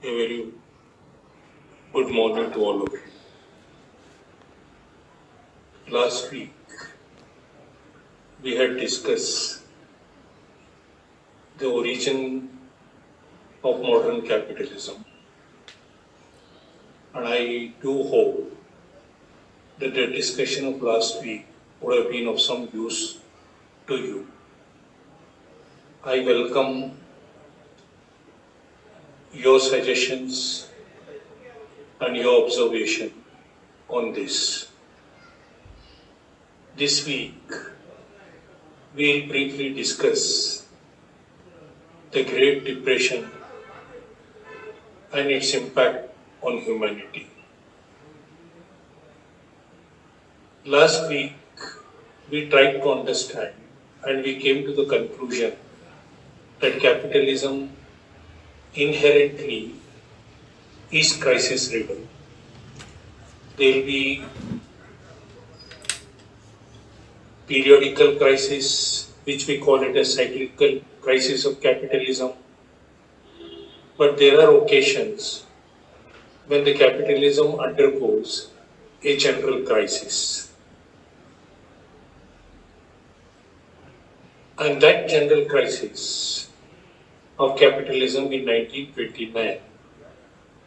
A very good morning to all of you. Last week, we had discussed the origin of modern capitalism. And I do hope that the discussion of last week would have been of some use to you. I welcome your suggestions and your observation on this. This week, we'll briefly discuss the Great Depression and its impact on humanity. Last week, we tried to understand and we came to the conclusion that capitalism inherently is crisis-ridden. There will be periodical crisis, which we call it a cyclical crisis of capitalism. But there are occasions when the capitalism undergoes a general crisis. And that general crisis of capitalism in 1929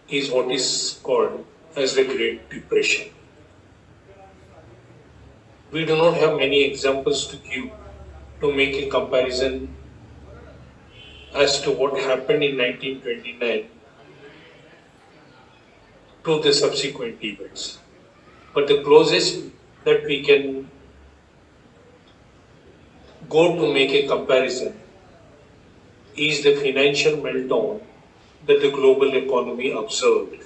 is what is called as the Great Depression. We do not have many examples to give to make a comparison as to what happened in 1929 to the subsequent events. But the closest that we can go to make a comparison is the financial meltdown that the global economy observed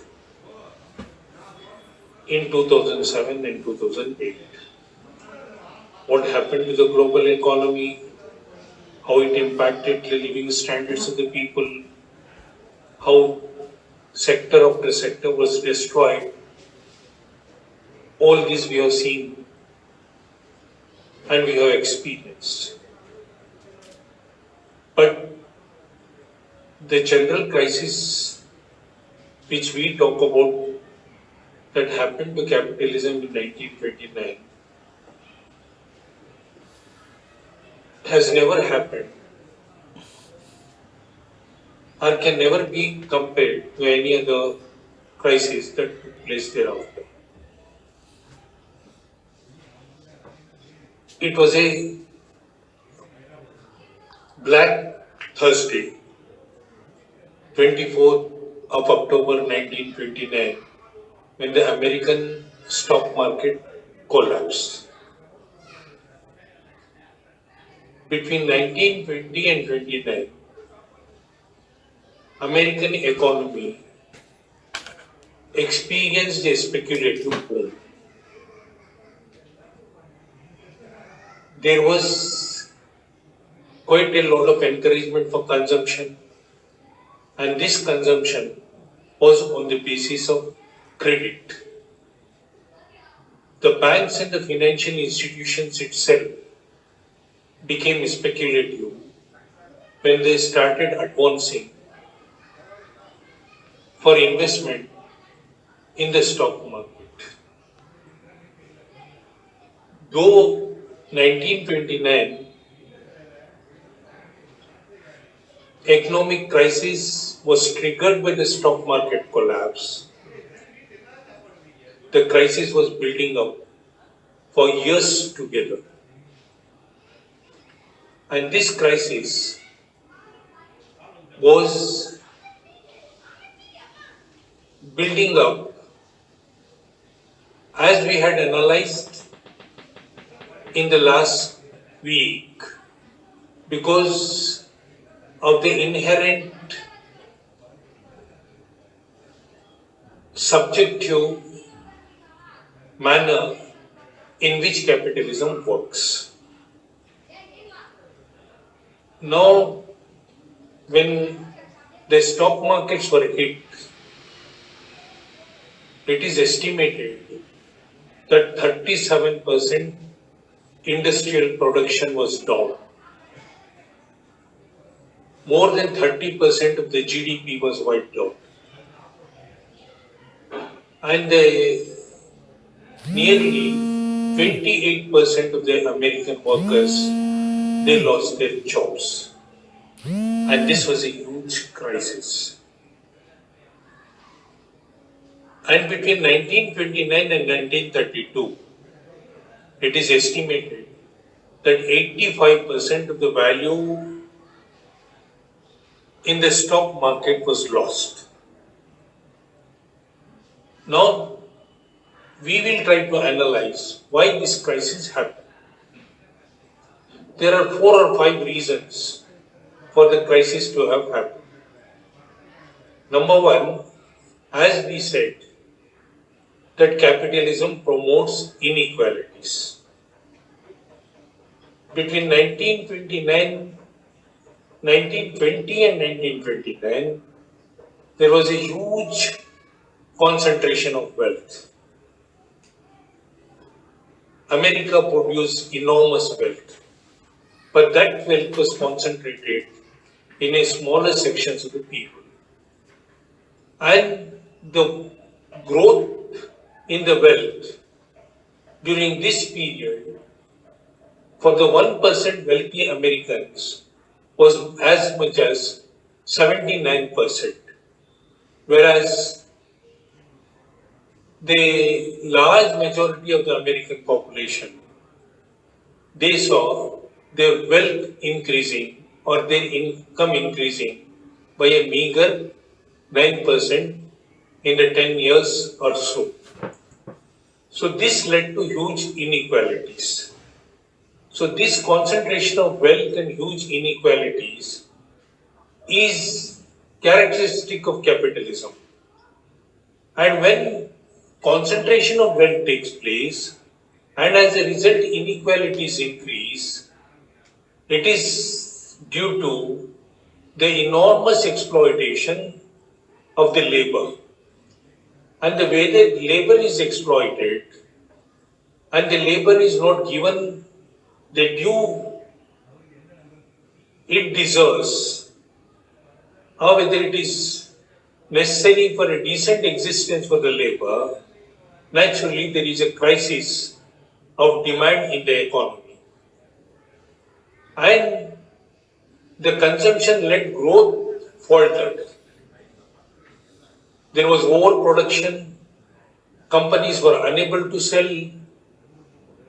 in 2007 and 2008. What happened to the global economy, how it impacted the living standards of the people, how sector after sector was destroyed. All this we have seen and we have experienced. But the general crisis which we talk about that happened to capitalism in 1929 has never happened or can never be compared to any other crisis that took place thereafter. It was a Black Thursday, 24th of October 1929, when the American stock market collapsed. Between 1920 and 29, American economy experienced a speculative boom. There was quite a lot of encouragement for consumption, and this consumption was on the basis of credit. The banks and the financial institutions itself became speculative when they started advancing for investment in the stock market. Though 1929 economic crisis was triggered by the stock market collapse, the crisis was building up for years together. And this crisis was building up as we had analyzed in the last week because of the inherent subjective manner in which capitalism works. Now, when the stock markets were hit, it is estimated that 37% industrial production was down. More than 30% of the GDP was wiped out. and nearly 28% of the American workers, they lost their jobs. And this was a huge crisis. And between 1929 and 1932, it is estimated that 85% of the value in the stock market was lost. Now, we will try to analyze why this crisis happened. There are 4 or 5 reasons for the crisis to have happened. Number one, as we said, that capitalism promotes inequalities. Between 1920 and 1929, there was a huge concentration of wealth. America produced enormous wealth, but that wealth was concentrated in a smaller sections of the people. And the growth in the wealth during this period for the 1% wealthy Americans was as much as 79%, whereas the large majority of the American population, they saw their wealth increasing or their income increasing by a meager 9% in the 10 years or so. So this led to huge inequalities. So this concentration of wealth and huge inequalities is characteristic of capitalism. And when concentration of wealth takes place and as a result inequalities increase, it is due to the enormous exploitation of the labor. And the way that labor is exploited and the labor is not given the due it deserves, or whether it is necessary for a decent existence for the labor, naturally there is a crisis of demand in the economy. And the consumption-led growth faltered. There was overproduction, companies were unable to sell,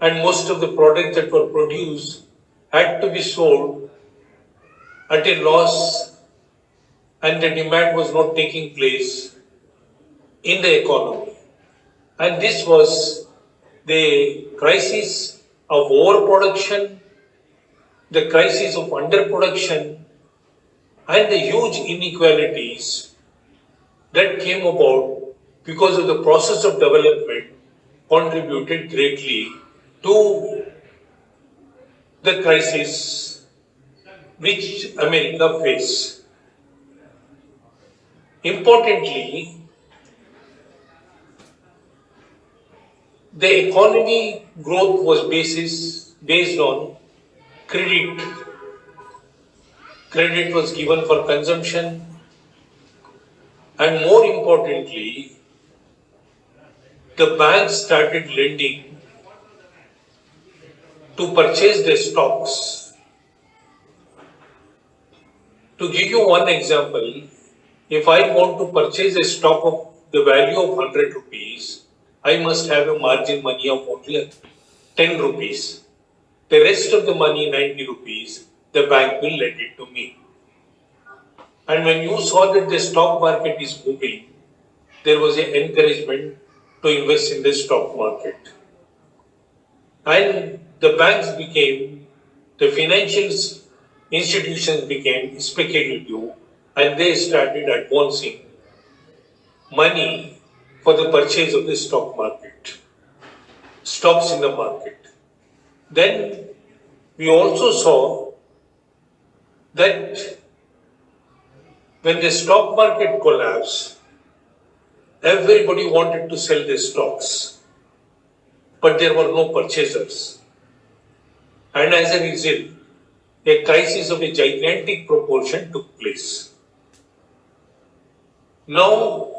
and most of the products that were produced had to be sold at a loss, and the demand was not taking place in the economy. And this was the crisis of overproduction, the crisis of underproduction, and the huge inequalities that came about because of the process of development contributed greatly to the crisis which America faced. Importantly, the economy growth was based on credit. Credit was given for consumption, and more importantly, the banks started lending to purchase their stocks. To give you one example, if I want to purchase a stock of the value of 100 rupees, I must have a margin money of only 10 rupees. The rest of the money, 90 rupees, the bank will lend it to me. And when you saw that the stock market is moving, there was an encouragement to invest in the stock market. And the banks became, the financial institutions became speculative, and they started advancing money for the purchase of the stock market, stocks in the market. Then we also saw that when the stock market collapsed, everybody wanted to sell their stocks, but there were no purchasers. And as a result, a crisis of a gigantic proportion took place. Now,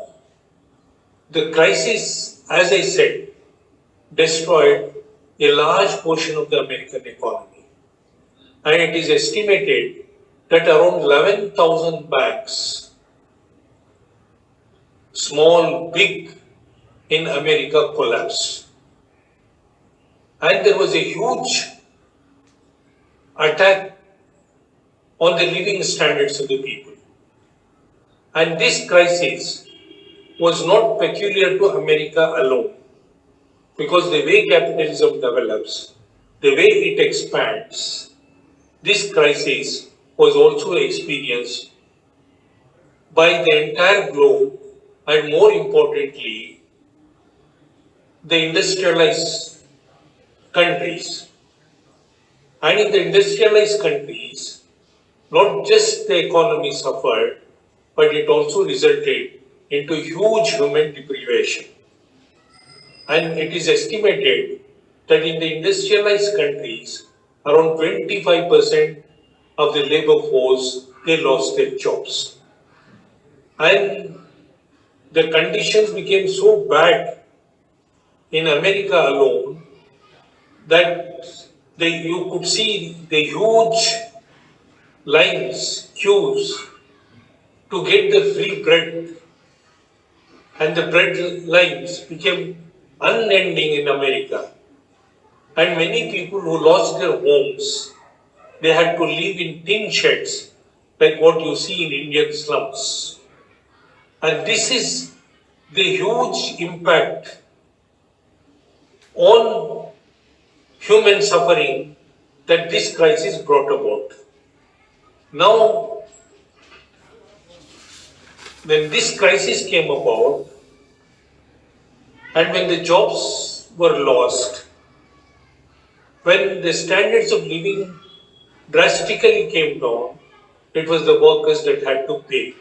The crisis, as I said, destroyed a large portion of the American economy. And it is estimated that around 11,000 banks, small, big, in America collapsed. And there was a huge attack on the living standards of the people. And this crisis was not peculiar to America alone, because the way capitalism develops, the way it expands, this crisis was also experienced by the entire globe, and more importantly, the industrialized countries. And in the industrialized countries, not just the economy suffered, but it also resulted into huge human deprivation. And it is estimated that in the industrialized countries, around 25% of the labor force, they lost their jobs. And the conditions became so bad in America alone that you could see the huge lines, queues to get the free bread. And the bread lines became unending in America. And many people who lost their homes, they had to live in tin sheds, like what you see in Indian slums. And this is the huge impact on human suffering that this crisis brought about. Now, when this crisis came about, and when the jobs were lost, when the standards of living drastically came down, it was the workers that had to pay.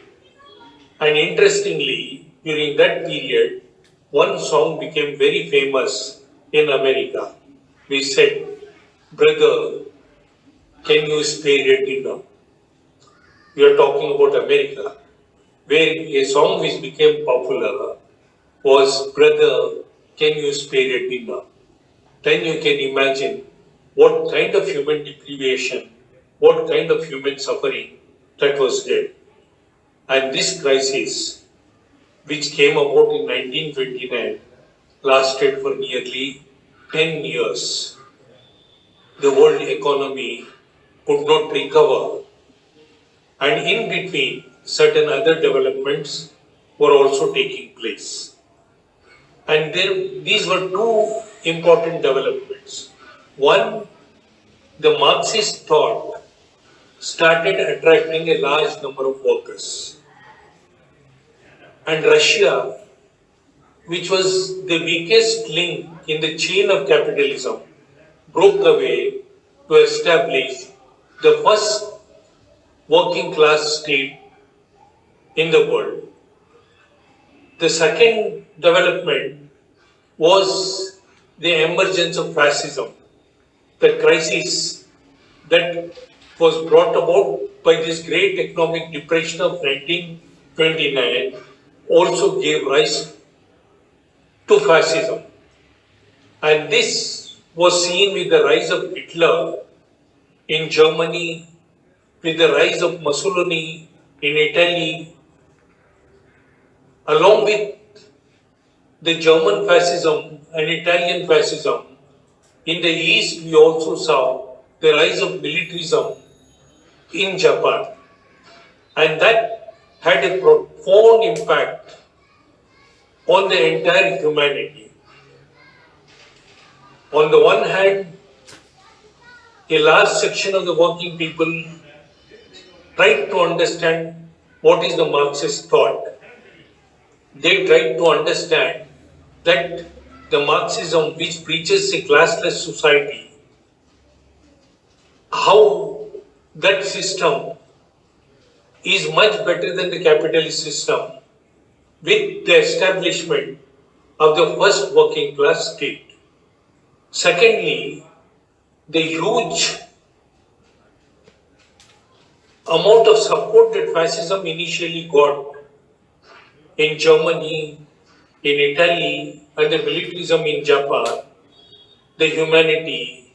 And interestingly, during that period, one song became very famous in America. We said, "Brother, can you spare a dinner?" We are talking about America, where a song which became popular was, "Brother, can you spare a dinner?" Then you can imagine what kind of human deprivation, what kind of human suffering that was there. And this crisis, which came about in 1929, lasted for nearly 10 years. The world economy could not recover. And in between, certain other developments were also taking place. And these were two important developments. One, the Marxist thought started attracting a large number of workers. And Russia, which was the weakest link in the chain of capitalism, broke away to establish the first working class state in the world. The second development was the emergence of fascism, the crisis that was brought about by this great economic depression of 1929 also gave rise to fascism. And this was seen with the rise of Hitler in Germany, with the rise of Mussolini in Italy, along with the German fascism and Italian fascism. In the East, we also saw the rise of militarism in Japan. And that had a profound impact on the entire humanity. On the one hand, a large section of the working people tried to understand what is the Marxist thought. They tried to understand that the Marxism, which preaches a classless society, how that system is much better than the capitalist system with the establishment of the first working class state. Secondly, the huge amount of support that fascism initially got in Germany, in Italy and the militarism in Japan, the humanity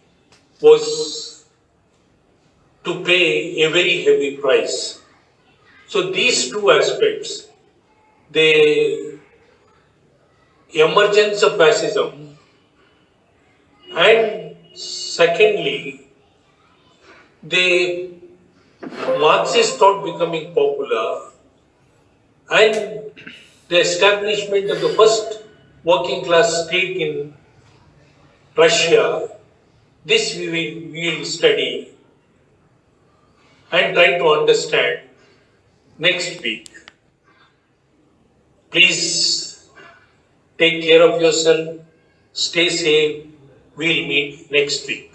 was to pay a very heavy price. So these two aspects, the emergence of fascism and secondly, the Marxist thought becoming popular and the establishment of the first working class state in Russia, this we will study and try to understand next week. Please take care of yourself, stay safe. We'll meet next week.